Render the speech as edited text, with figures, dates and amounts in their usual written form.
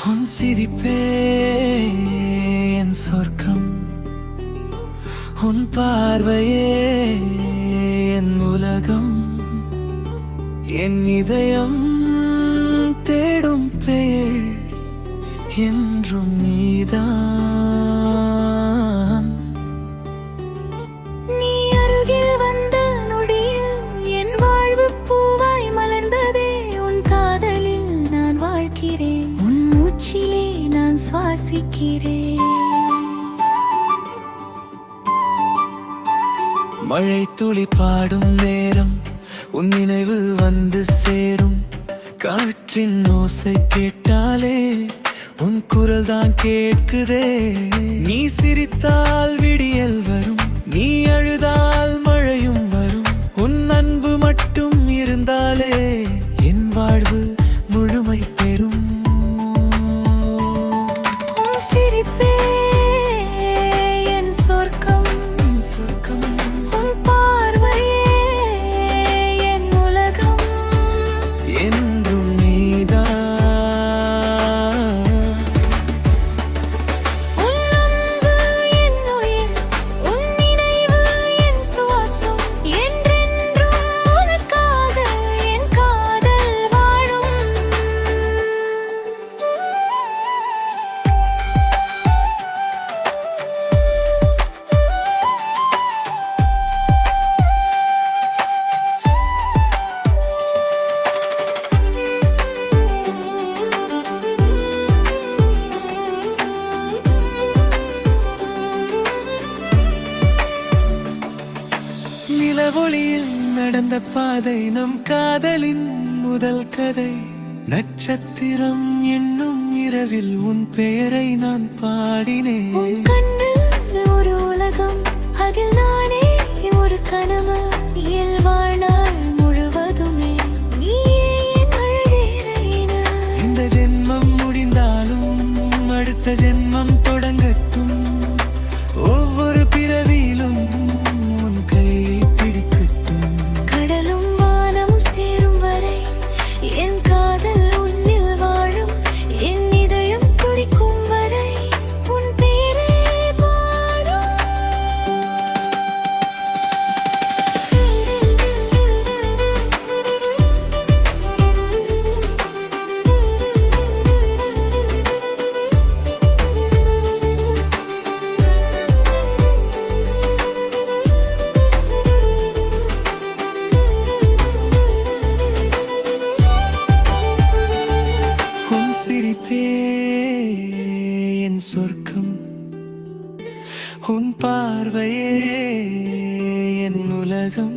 உன் சிரிப்பே என் சொர்க்கம், உன் பார்வையே என் உலகம். என் இதயம் தேடும் பெயர் என்றும் நீதான். நீ அருகில் வந்த நொடியில் என் வாழ்வு பூவாய் மலர்ந்ததே. உன் காதலில் நான் வாழ்கிறேன், உன் மூச்சிலே நான் சுவாசிக்கிறேன். மழை துளி பாடும் நேரம் உன் நினைவு வந்து சேரும். காற்றின் ஓசை கேட்டாலே உன் குரல் தான் கேட்குதே. நீ சிரித்தால் விடியல் வரும், நீ அழுதால் மழையும் வரும். உன் அன்பு மட்டும் இருந்தாலே என் வாழ்வு முழுமை பெறும். உன் சிரிப்பே என் சொர்க்கம், உன் பார்வையே என் உலகம். என்றும் நீதான். உன் அன்பு என் உயிர், உன் நினைவு என் சுவாசம். என்றென்றும் உனக்காக என் காதல் வாழும். நிலவொளியில் நடந்த பாதை நம் காதலின் முதல் கதை. நட்சத்திரம் என்னும் இரவில் உன் பெயரை நான் பாடினேன். உன் கண்ணில் ஒரு உலகம், அதில் நானே ஒரு கனவு. என் வாழ்நாள் முழுவதுமே நீயே என் அழகின. இந்த ஜென்மம் முடிந்தாலும் அடுத்த ஜென்மம் தொடங்கட்டும். ஒவ்வொரு பிறவியிலும் உன் கையை பிடிக்கட்டும். கடலும் வானம் சேரும் வரை என் காதல் உன்னில் வாழும். என் இதயம் துடிக்கும் வரை உன் பேரே பாடும். உன் சிரிப்பே என் சொர்க்கம், உன் பார்வையே என் உலகம்.